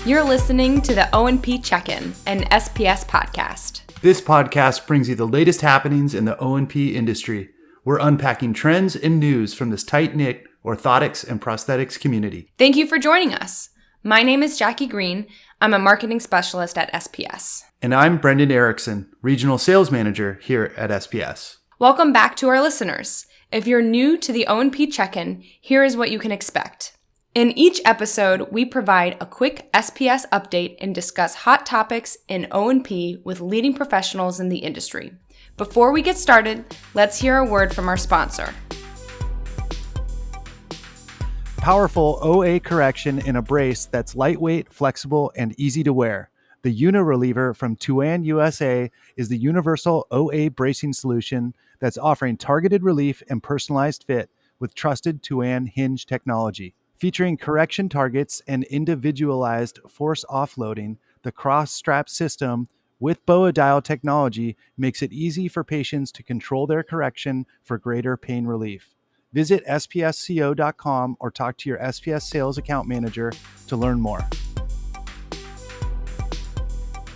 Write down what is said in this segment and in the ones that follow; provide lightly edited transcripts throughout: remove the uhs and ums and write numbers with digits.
You're listening to the O&P Check-In, an SPS podcast. This podcast brings you the latest happenings in the O&P industry. We're unpacking trends and news from this tight-knit orthotics and prosthetics community. Thank you for joining us. My name is Jacki Green. I'm a marketing specialist at SPS. And I'm Brendan Erickson, regional sales manager here at SPS. Welcome back to our listeners. If you're new to the O&P Check-In, here is what you can expect. In each episode, we provide a quick SPS update and discuss hot topics in O&P with leading professionals in the industry. Before we get started, let's hear a word from our sponsor. Powerful OA correction in a brace that's lightweight, flexible, and easy to wear. The Uni-Reliever from Tuan USA is the universal OA bracing solution that's offering targeted relief and personalized fit with trusted Tuan hinge technology. Featuring correction targets and individualized force offloading, the cross-strap system with BOA dial technology makes it easy for patients to control their correction for greater pain relief. Visit spsco.com or talk to your SPS sales account manager to learn more.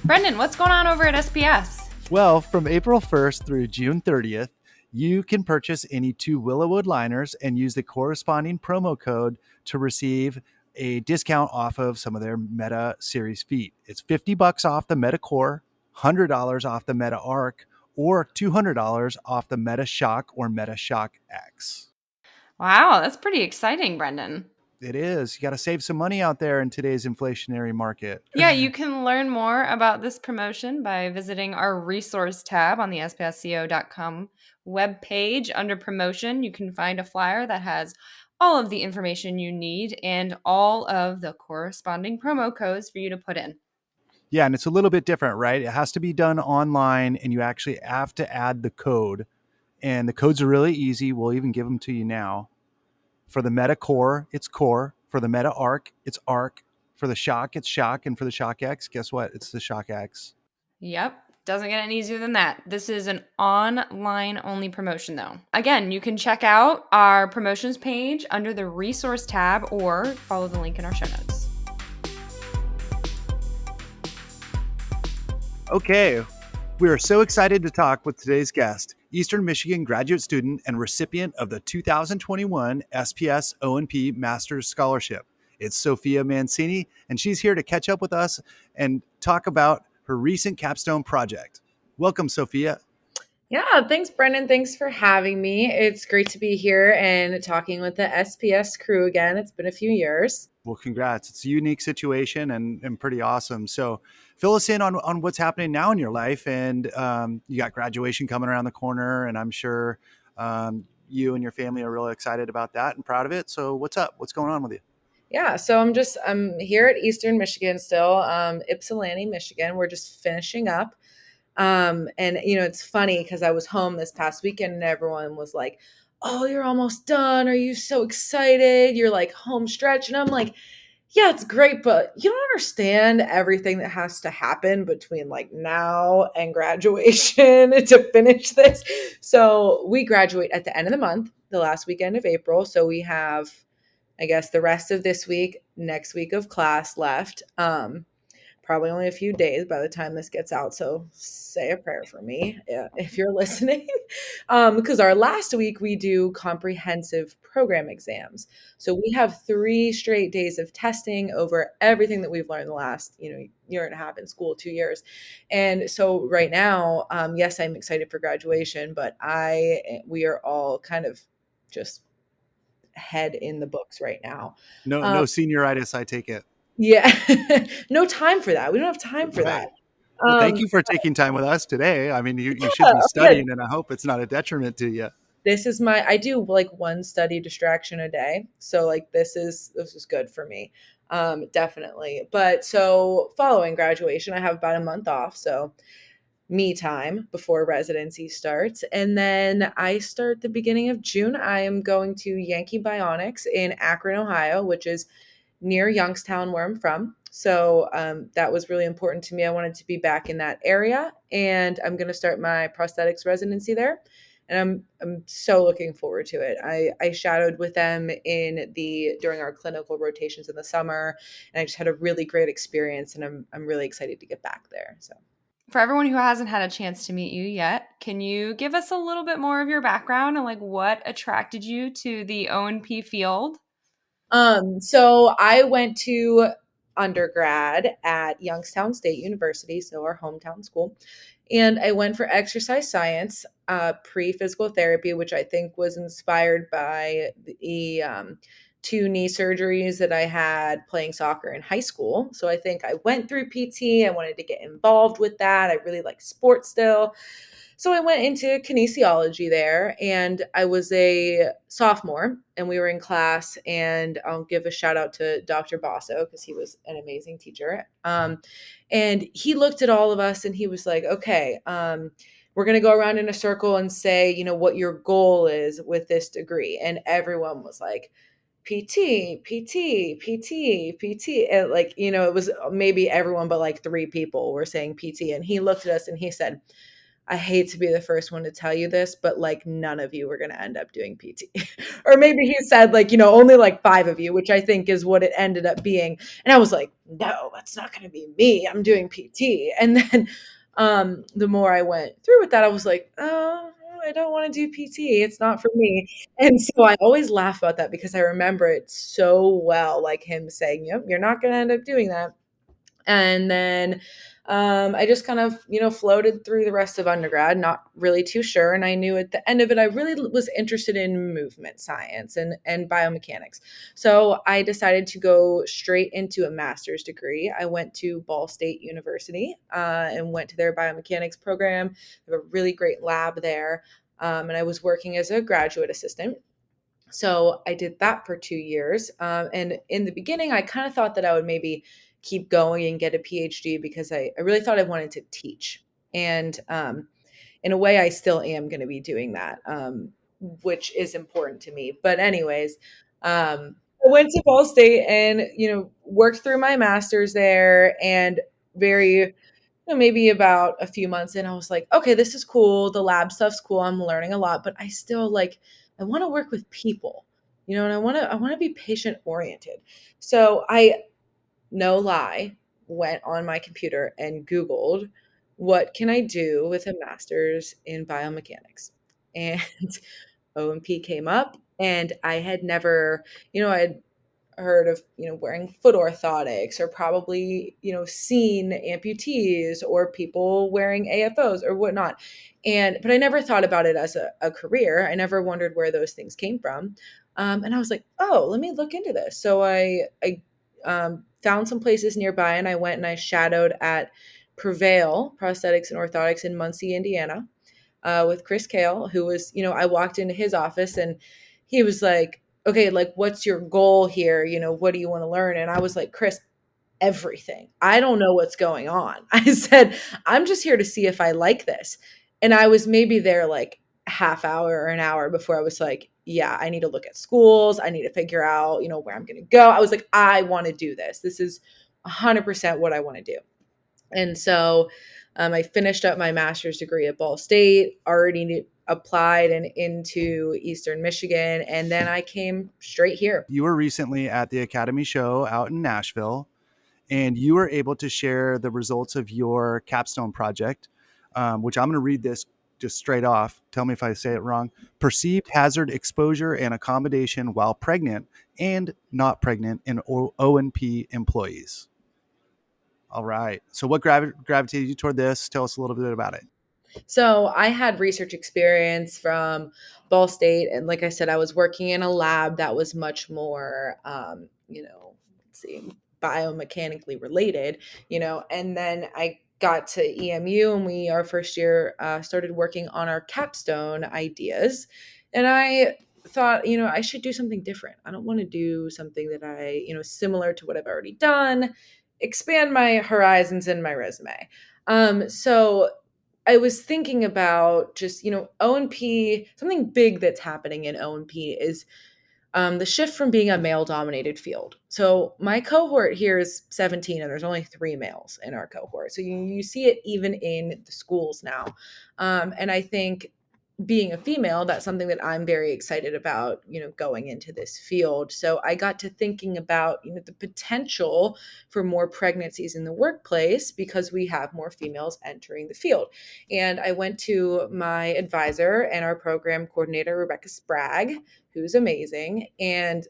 Brendan, what's going on over at SPS? Well, from April 1st through June 30th, you can purchase any two Willowwood liners and use the corresponding promo code to receive a discount off of some of their Meta Series feet. It's $50 off the Meta Core, $100 off the Meta Arc, or $200 off the Meta Shock or Meta Shock X. Wow, that's pretty exciting, Brendan. It is. You got to save some money out there in today's inflationary market. Yeah, you can learn more about this promotion by visiting our resource tab on the spsco.com webpage. Under promotion, you can find a flyer that has all of the information you need and all of the corresponding promo codes for you to put in. Yeah, and it's a little bit different, right? It has to be done online, and you actually have to add the code. And the codes are really easy. We'll even give them to you now. For the Meta Core, it's Core. For the Meta Arc, it's Arc. For the Shock, it's Shock. And for the Shock X, guess what? It's the Shock X. Yep. Doesn't get any easier than that. This is an online-only promotion, though. Again, you can check out our promotions page under the resource tab or follow the link in our show notes. Okay, we are so excited to talk with today's guest, Eastern Michigan graduate student and recipient of the 2021 SPS O&P Master's Scholarship. It's Sophia Mancini, and she's here to catch up with us and talk about her recent capstone project. Welcome, Sophia. Yeah, thanks, Brendan. Thanks for having me. It's great to be here and talking with the SPS crew again. It's been a few years. Well, congrats. It's a unique situation and pretty awesome. So fill us in on what's happening now in your life. And you got graduation coming around the corner, and I'm sure you and your family are really excited about that and proud of it. So what's up? What's going on with you? Yeah, so I'm here at Eastern Michigan still, Ypsilanti, Michigan. We're just finishing up. And it's funny because I was home this past weekend and everyone was like, "Oh, you're almost done. Are you so excited? You're like home stretch." And I'm like, "Yeah, it's great, but you don't understand everything that has to happen between like now and graduation to finish this." So we graduate at the end of the month, the last weekend of April. So we have, I guess, the rest of this week, next week of class left. Probably only a few days by the time this gets out. So say a prayer for me if you're listening. Because our last week we do comprehensive program exams. So we have 3 straight days of testing over everything that we've learned the last, year and a half in school, 2 years. And so right now, yes, I'm excited for graduation, but we are all kind of just head in the books right now. No senioritis, I take it. Yeah. No time for that. We don't have time for that. Well, thank you for taking time with us today. I mean, you should be studying, and I hope it's not a detriment to you. I do like one study distraction a day. So like this is good for me. Definitely. But so following graduation, I have about a month off. So me time before residency starts. And then I start the beginning of June. I am going to Yankee Bionics in Akron, Ohio, which is near Youngstown, where I'm from. So that was really important to me. I wanted to be back in that area, and I'm going to start my prosthetics residency there. and I'm so looking forward to it. I shadowed with them during our clinical rotations in the summer, and I just had a really great experience, and I'm really excited to get back there. So. For everyone who hasn't had a chance to meet you yet, can you give us a little bit more of your background and like what attracted you to the O&P field? So I went to undergrad at Youngstown State University, so our hometown school, and I went for exercise science, pre-physical therapy, which I think was inspired by the two knee surgeries that I had playing soccer in high school. So I think I went through PT. I wanted to get involved with that. I really like sports still. So I went into kinesiology there, and I was a sophomore, and we were in class, and I'll give a shout out to Dr. Basso because he was an amazing teacher. And he looked at all of us and he was like, okay, we're going to go around in a circle and say, what your goal is with this degree. And everyone was like, PT, PT, PT, PT. And it was maybe everyone but like three people were saying PT. And he looked at us and he said, I hate to be the first one to tell you this, but like none of you are going to end up doing PT. Or maybe he said only like 5 of you, which I think is what it ended up being. And I was like, no, that's not going to be me. I'm doing PT. And then the more I went through with that, I was like, oh, I don't want to do PT. It's not for me. And so I always laugh about that because I remember it so well, like him saying, yep, you're not going to end up doing that. And then I just kind of, floated through the rest of undergrad, not really too sure. And I knew at the end of it, I really was interested in movement science and biomechanics. So I decided to go straight into a master's degree. I went to Ball State University and went to their biomechanics program. They have a really great lab there. And I was working as a graduate assistant. So I did that for 2 years. And in the beginning, I kind of thought that I would maybe keep going and get a PhD because I really thought I wanted to teach. And in a way, I still am going to be doing that, which is important to me. But anyways, I went to Ball State and, worked through my master's there, and very maybe about a few months in, I was like, okay, this is cool. The lab stuff's cool. I'm learning a lot, but I still I want to work with people, and I want to be patient oriented. So I, no lie, went on my computer and Googled, what can I do with a master's in biomechanics? And O&P came up, and I had never, I had heard of wearing foot orthotics, or probably seen amputees or people wearing AFOs or whatnot, but I never thought about it as a career. I never wondered where those things came from, and I was like, oh, let me look into this. So I found some places nearby, and I went and I shadowed at Prevail Prosthetics and Orthotics in Muncie, Indiana, with Chris Kale, who was, I walked into his office and he was like, okay, what's your goal here? What do you want to learn? And I was like, Chris, everything. I don't know what's going on. I said, I'm just here to see if I like this. And I was maybe there like a half hour or an hour before I was like, yeah, I need to look at schools. I need to figure out, where I'm going to go. I was like, I want to do this. This is 100% what I want to do. And so I finished up my master's degree at Ball State, already applied and into Eastern Michigan, and then I came straight here. You were recently at the Academy show out in Nashville, and you were able to share the results of your capstone project, which I'm going to read this just straight off. Tell me if I say it wrong. Perceived hazard exposure and accommodation while pregnant and not pregnant in O&P employees. All right. So what gravitated you toward this? Tell us a little bit about it. So I had research experience from Ball State. And like I said, I was working in a lab that was much more, biomechanically related, and then I got to EMU, and our first year, started working on our capstone ideas. And I thought, I should do something different. I don't want to do something that similar to what I've already done, expand my horizons in my resume. So I was thinking about just, O&P, something big that's happening in O&P is the shift from being a male-dominated field. So my cohort here is 17, and there's only 3 males in our cohort. So you see it even in the schools now. And I think being a female, that's something that I'm very excited about, going into this field. So I got to thinking about, the potential for more pregnancies in the workplace because we have more females entering the field. And I went to my advisor and our program coordinator, Rebecca Sprague, who's amazing. And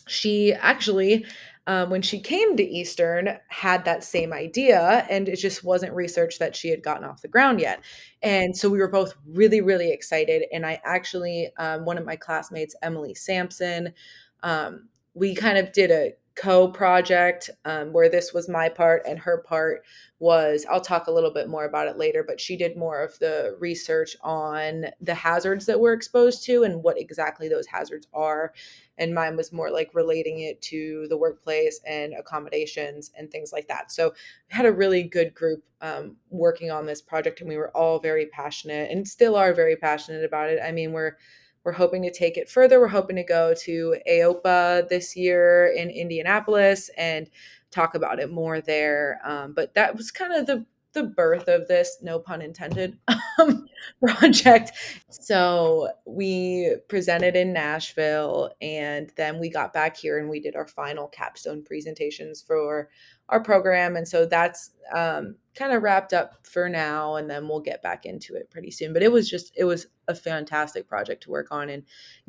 she actually, when she came to Eastern, had that same idea, and it just wasn't research that she had gotten off the ground yet. And so we were both really, really excited. And I actually, one of my classmates, Emily Sampson, we kind of did a co-project where this was my part and her part was, I'll talk a little bit more about it later, but she did more of the research on the hazards that we're exposed to and what exactly those hazards are. And mine was more like relating it to the workplace and accommodations and things like that. So we had a really good group working on this project, and we were all very passionate and still are very passionate about it. I mean, we're hoping to take it further. We're hoping to go to AOPA this year in Indianapolis and talk about it more there. But that was kind of the birth of this, no pun intended, project. So we presented in Nashville, and then we got back here and we did our final capstone presentations for our program. And so that's kind of wrapped up for now, and then we'll get back into it pretty soon. But it was a fantastic project to work on. And,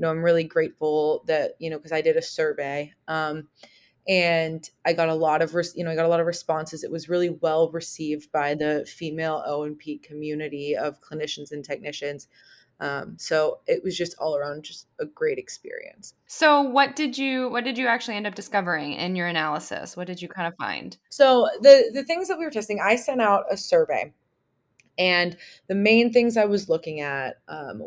I'm really grateful that, because I did a survey, and I got a lot of, responses. It was really well received by the female O&P community of clinicians and technicians. So it was just all around just a great experience. So what did you actually end up discovering in your analysis? What did you kind of find? So the things that we were testing, I sent out a survey, and the main things I was looking at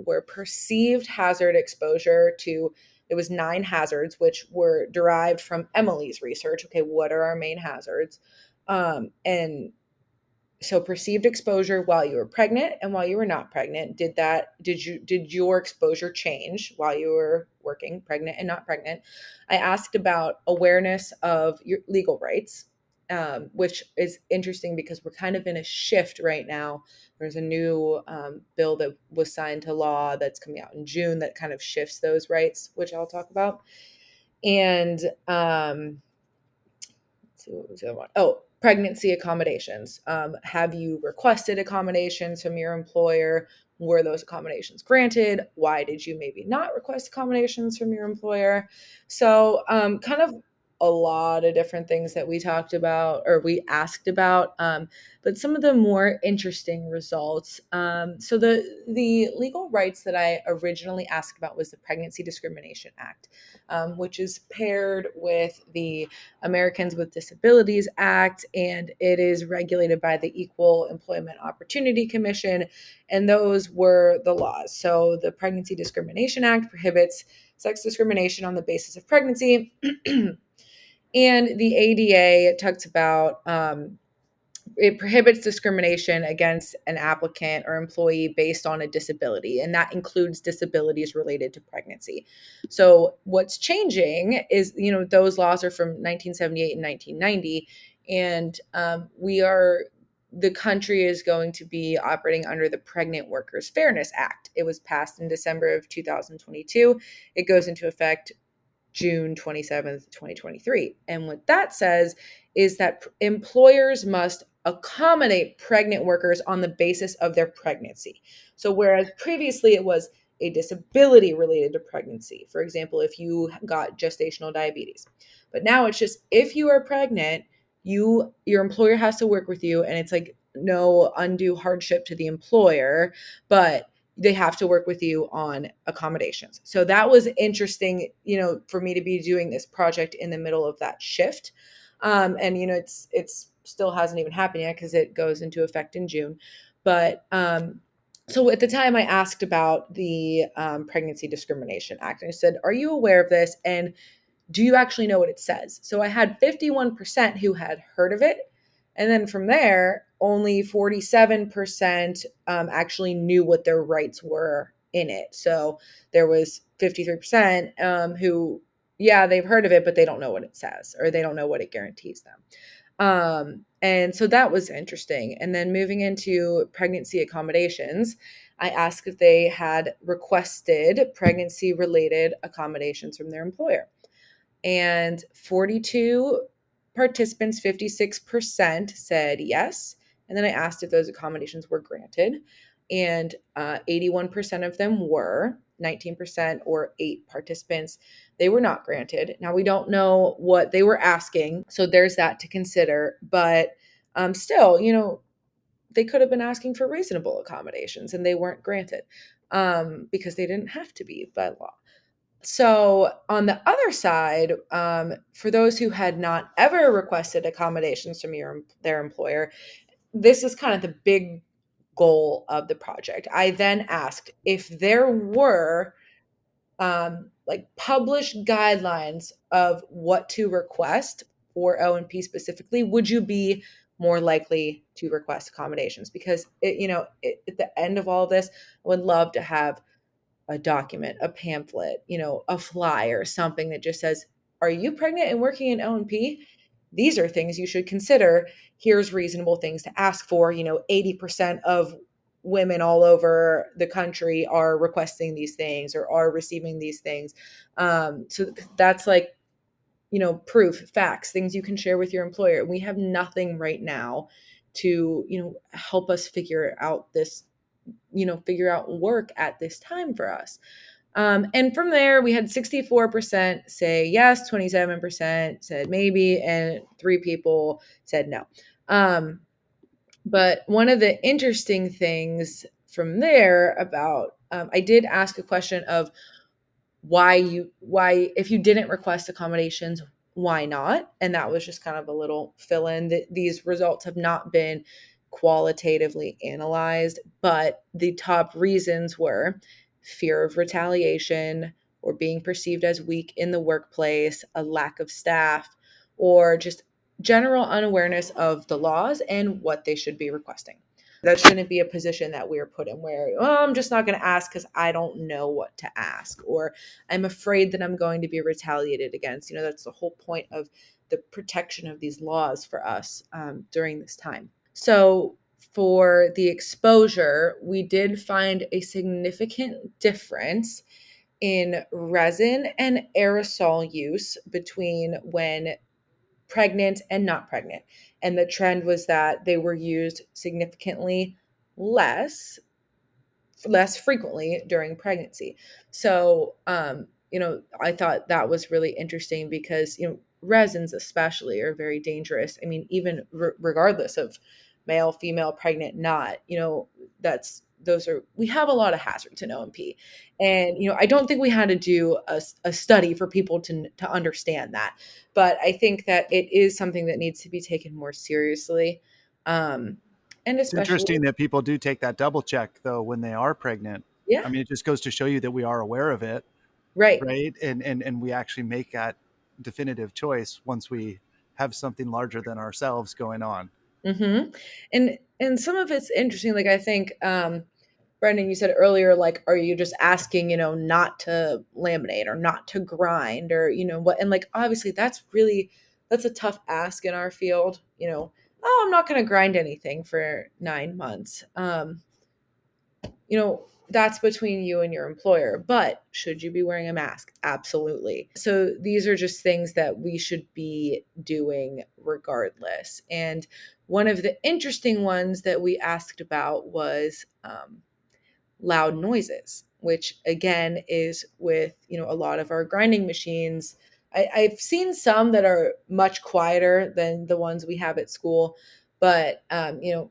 were perceived hazard exposure to, it was 9 hazards, which were derived from Emily's research. Okay, what are our main hazards? And so perceived exposure while you were pregnant and while you were not pregnant. Did your exposure change while you were working, pregnant and not pregnant? I asked about awareness of your legal rights, which is interesting because we're kind of in a shift right now. There's a new bill that was signed to law that's coming out in June that kind of shifts those rights, which I'll talk about. And let's see, what was the other one? Oh, pregnancy accommodations. Have you requested accommodations from your employer? Were those accommodations granted? Why did you maybe not request accommodations from your employer? So kind of a lot of different things that we talked about or we asked about, but some of the more interesting results. So the legal rights that I originally asked about was the Pregnancy Discrimination Act, which is paired with the Americans with Disabilities Act, and it is regulated by the Equal Employment Opportunity Commission, and those were the laws. So the Pregnancy Discrimination Act prohibits sex discrimination on the basis of pregnancy. And the ADA talks about it prohibits discrimination against an applicant or employee based on a disability, and that includes disabilities related to pregnancy. So what's changing is, those laws are from 1978 and 1990, and the country is going to be operating under the Pregnant Workers Fairness Act. It was passed in December of 2022. It goes into effect June 27th, 2023. And what that says is that employers must accommodate pregnant workers on the basis of their pregnancy. So whereas previously it was a disability related to pregnancy, for example, if you got gestational diabetes, but now it's just if you are pregnant, your employer has to work with you, and it's like no undue hardship to the employer, but they have to work with you on accommodations. So that was interesting, for me to be doing this project in the middle of that shift. And, it's still hasn't even happened yet because it goes into effect in June. But so at the time I asked about the Pregnancy Discrimination Act, and I said, are you aware of this? And do you actually know what it says? So I had 51% who had heard of it. And then from there, only 47% actually knew what their rights were in it. So there was 53% who, yeah, they've heard of it, but they don't know what it says or they don't know what it guarantees them. And so that was interesting. And then moving into pregnancy accommodations, I asked if they had requested pregnancy-related accommodations from their employer. And 42 participants, 56% said yes. And then I asked if those accommodations were granted. And 81% of them were, 19% or 8 participants, they were not granted. Now, we don't know what they were asking. So there's that to consider. But still, they could have been asking for reasonable accommodations and they weren't granted because they didn't have to be by law. So on the other side, for those who had not ever requested accommodations from their employer, this is kind of the big goal of the project. I then asked if there were like published guidelines of what to request for O&P specifically, would you be more likely to request accommodations? Because at the end of all of this, I would love to have a document, a pamphlet, a flyer, something that just says, are you pregnant and working in O&P? These are things you should consider. Here's reasonable things to ask for. 80% of women all over the country are requesting these things or are receiving these things. So that's like, proof, facts, things you can share with your employer. We have nothing right now to, help us figure out work at this time for us. And from there, we had 64% say yes, 27% said maybe, and 3 people said no. But one of the interesting things from there about, I did ask a question of why, if you didn't request accommodations, why not? And that was just kind of a little fill in. That these results have not been qualitatively analyzed, but the top reasons were fear of retaliation or being perceived as weak in the workplace, a lack of staff, or just general unawareness of the laws and what they should be requesting. That shouldn't be a position that we're put in where, I'm just not going to ask because I don't know what to ask, or I'm afraid that I'm going to be retaliated against. That's the whole point of the protection of these laws for us during this time. So for the exposure, we did find a significant difference in resin and aerosol use between when pregnant and not pregnant. And the trend was that they were used significantly less frequently during pregnancy. So, I thought that was really interesting because, resins especially are very dangerous. I mean, even regardless of male, female, pregnant, not, we have a lot of hazards in O&P. And, I don't think we had to do a study for people to understand that. But I think that it is something that needs to be taken more seriously. And It's especially, interesting that people do take that double check though when they are pregnant. yeah, I mean, it just goes to show you that we are aware of it, right. right? And we actually make that definitive choice once we have something larger than ourselves going on. Mm-hmm. And some of it's interesting. Like I think, Brendan, you said earlier, like, are you just asking, not to laminate or not to grind or what? And like obviously that's a tough ask in our field. Oh, I'm not going to grind anything for 9 months. That's between you and your employer. But should you be wearing a mask? Absolutely. So these are just things that we should be doing regardless. And one of the interesting ones that we asked about was loud noises, which again is with, a lot of our grinding machines. I've seen some that are much quieter than the ones we have at school, but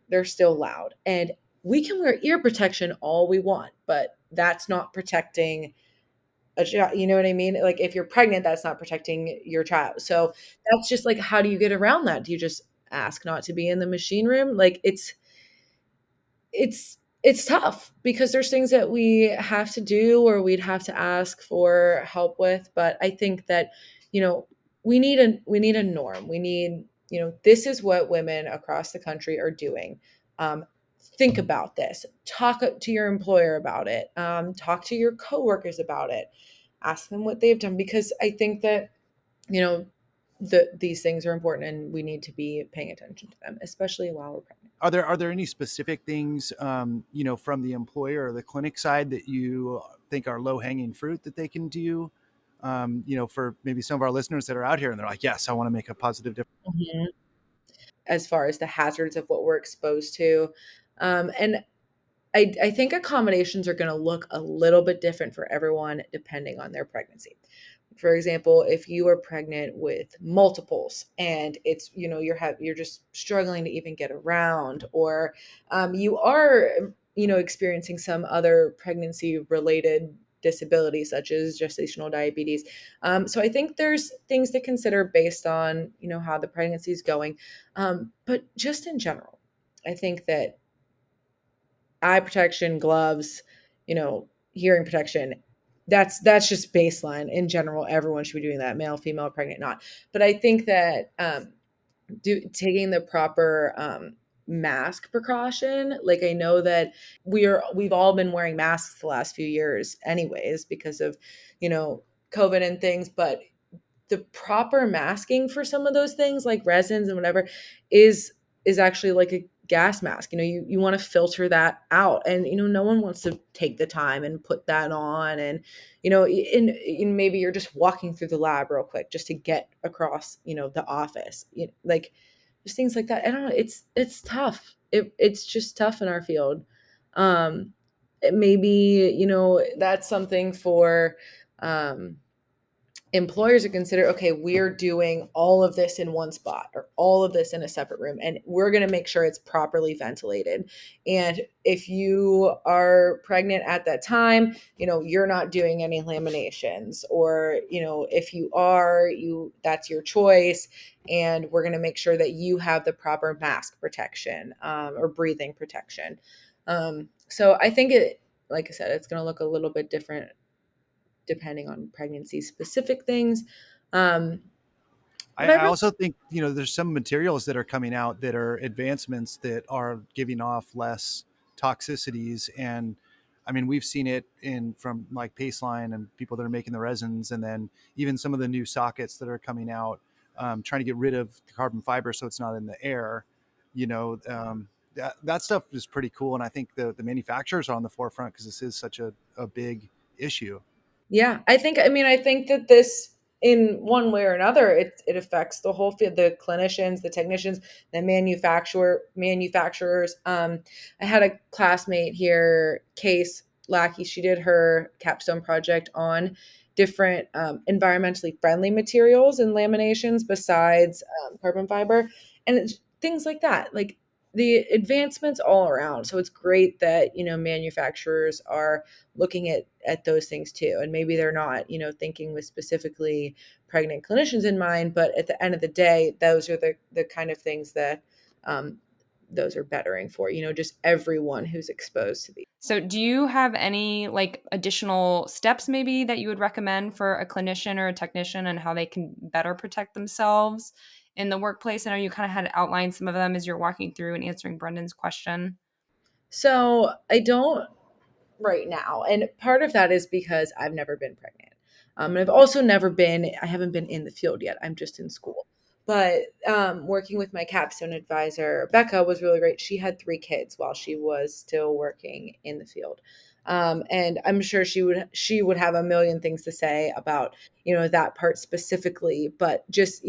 they're still loud. And we can wear ear protection all we want, but that's not protecting a child. You know what I mean? Like if you're pregnant, that's not protecting your child. So that's just like, how do you get around that? Do you just ask not to be in the machine room? Like it's tough because there's things that we have to do or we'd have to ask for help with. But I think that, we need a norm. We need, this is what women across the country are doing. Think about this. Talk to your employer about it. Talk to your coworkers about it. Ask them what they've done, because I think that, you know, these things are important, and we need to be paying attention to them, especially while we're pregnant. Are there any specific things, from the employer or the clinic side that you think are low hanging fruit that they can do? For maybe some of our listeners that are out here and they're like, yes, I want to make a positive difference. Mhm. As far as the hazards of what we're exposed to. And I think accommodations are going to look a little bit different for everyone depending on their pregnancy. For example, if you are pregnant with multiples and it's, you're just struggling to even get around, or you are, experiencing some other pregnancy related disability such as gestational diabetes. So I think there's things to consider based on, how the pregnancy is going. But just in general, I think that eye protection, gloves, hearing protection. That's just baseline in general. Everyone should be doing that, male, female, pregnant, not. But I think that taking the proper mask precaution. Like I know that we've all been wearing masks the last few years, anyways, because of you know COVID and things. But the proper masking for some of those things like resins and whatever is actually like a gas mask. You want to filter that out, and no one wants to take the time and put that on. And maybe you're just walking through the lab real quick just to get across the office, like just things like that. I don't know, it's tough. It's just tough in our field. Maybe that's something for um employers to consider. Okay, we're doing all of this in one spot or all of this in a separate room, and we're going to make sure it's properly ventilated. And if you are pregnant at that time, you're not doing any laminations, or if you are, that's your choice. And we're going to make sure that you have the proper mask protection, or breathing protection. So I think like I said, it's going to look a little bit different depending on pregnancy specific things. Um, I, but I I really, also think, there's some materials that are coming out that are advancements that are giving off less toxicities. And I mean, we've seen it from like Paceline and people that are making the resins, and then even some of the new sockets that are coming out, trying to get rid of the carbon fiber so it's not in the air. That stuff is pretty cool. And I think the manufacturers are on the forefront because this is such a big issue. yeah, I think that this, in one way or another, it affects the whole field, the clinicians, the technicians, the manufacturers. I had a classmate here, Case Lackey. She did her capstone project on different environmentally friendly materials and laminations besides carbon fiber, and things like that. Like the advancements all around. So it's great that manufacturers are looking at those things too. And maybe they're not thinking with specifically pregnant clinicians in mind, but at the end of the day, those are the kind of things that those are bettering for just everyone who's exposed to these. So, do you have any like additional steps maybe that you would recommend for a clinician or a technician and how they can better protect themselves in the workplace? I know you kind of had outlined some of them as you're walking through and answering Brendan's question. So I don't right now. And part of that is because I've never been pregnant. And I've also I haven't been in the field yet. I'm just in school. But working with my capstone advisor, Becca, was really great. She had 3 kids while she was still working in the field. And I'm sure she would have a million things to say about that part specifically. But just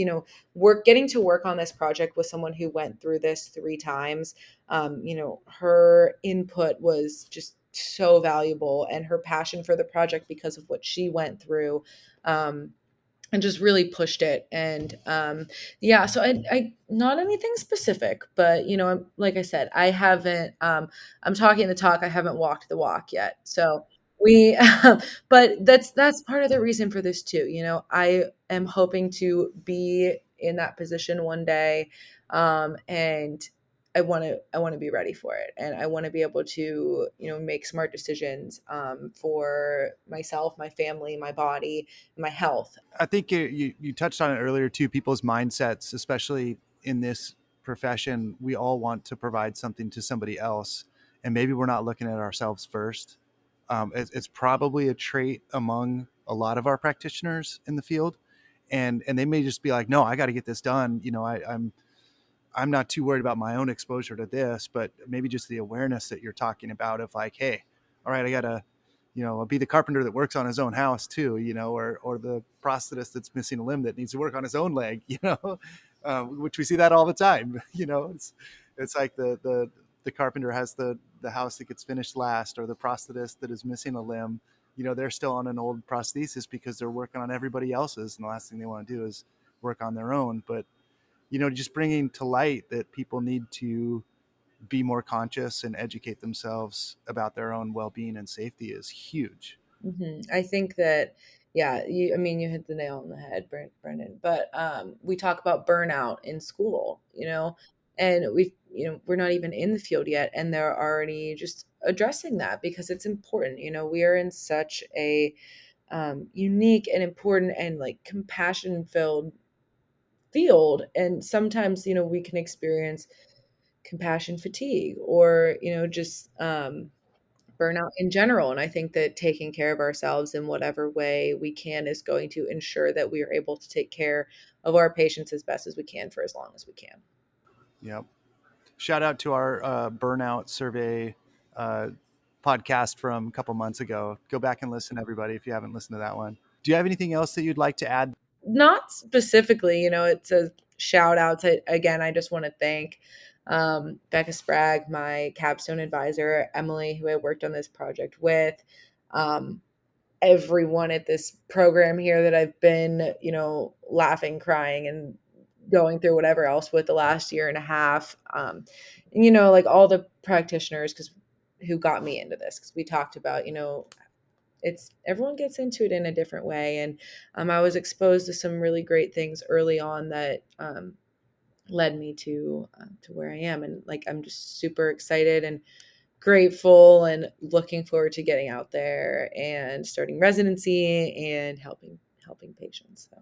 getting to work on this project with someone who went through this 3 times, her input was just so valuable, and her passion for the project because of what she went through, and just really pushed it. And yeah, so I not anything specific, but like I said, I haven't I'm talking the talk, I haven't walked the walk yet. So we but that's part of the reason for this too. I am hoping to be in that position one day, and I want to be ready for it, and I want to be able to make smart decisions for myself, my family, my body, my health. I think you touched on it earlier too. People's mindsets, especially in this profession, we all want to provide something to somebody else, and maybe we're not looking at ourselves first. It's probably a trait among a lot of our practitioners in the field, and they may just be like, no, I got to get this done. I'm not too worried about my own exposure to this, but maybe just the awareness that you're talking about of like, hey, all right, I gotta, I'll be the carpenter that works on his own house too, or the prosthetist that's missing a limb that needs to work on his own leg, which we see that all the time. It's like the carpenter has the house that gets finished last, or the prosthetist that is missing a limb. They're still on an old prosthesis because they're working on everybody else's, and the last thing they want to do is work on their own. But just bringing to light that people need to be more conscious and educate themselves about their own well-being and safety is huge. I think that, yeah, you hit the nail on the head, Brendan. But we talk about burnout in school, and we're not even in the field yet, and they're already just addressing that because it's important. We are in such a unique and important and like compassion-filled field, and sometimes we can experience compassion fatigue or just burnout in general. And I think that taking care of ourselves in whatever way we can is going to ensure that we are able to take care of our patients as best as we can for as long as we can. Yep. Shout out to our burnout survey podcast from a couple months ago. Go back and listen, everybody, if you haven't listened to that one. Do you have anything else that you'd like to add? Not specifically, it's a shout out to, again, I just want to thank Becca Sprague, my capstone advisor, Emily, who I worked on this project with, everyone at this program here that I've been, laughing, crying, and going through whatever else with the last year and a half. Like all the practitioners who got me into this, because we talked about, it's everyone gets into it in a different way. And I was exposed to some really great things early on that led me to where I am. And like, I'm just super excited and grateful and looking forward to getting out there and starting residency and helping patients. So.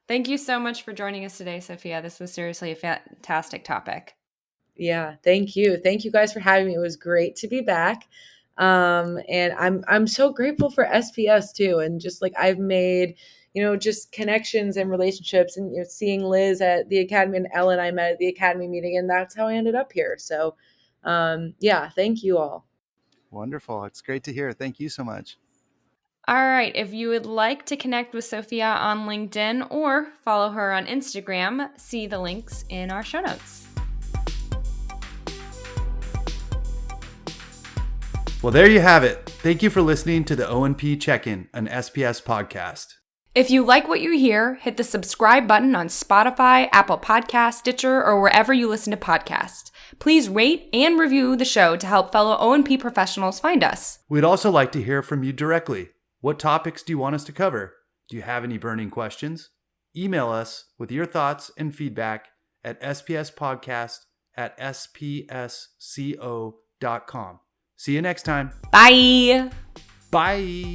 Thank you so much for joining us today, Sophia. This was seriously a fantastic topic. Yeah, thank you. Thank you guys for having me. It was great to be back. And I'm so grateful for SPS too. And just like I've made, just connections and relationships, and seeing Liz at the academy and Ellen I met at the academy meeting, and that's how I ended up here. So yeah, thank you all. Wonderful. It's great to hear. Thank you so much. All right. If you would like to connect with Sophia on LinkedIn or follow her on Instagram, see the links in our show notes. Well, there you have it. Thank you for listening to the O&P Check-In, an SPS podcast. If you like what you hear, hit the subscribe button on Spotify, Apple Podcasts, Stitcher, or wherever you listen to podcasts. Please rate and review the show to help fellow O&P professionals find us. We'd also like to hear from you directly. What topics do you want us to cover? Do you have any burning questions? Email us with your thoughts and feedback at spspodcast@spsco.com. See you next time. Bye. Bye.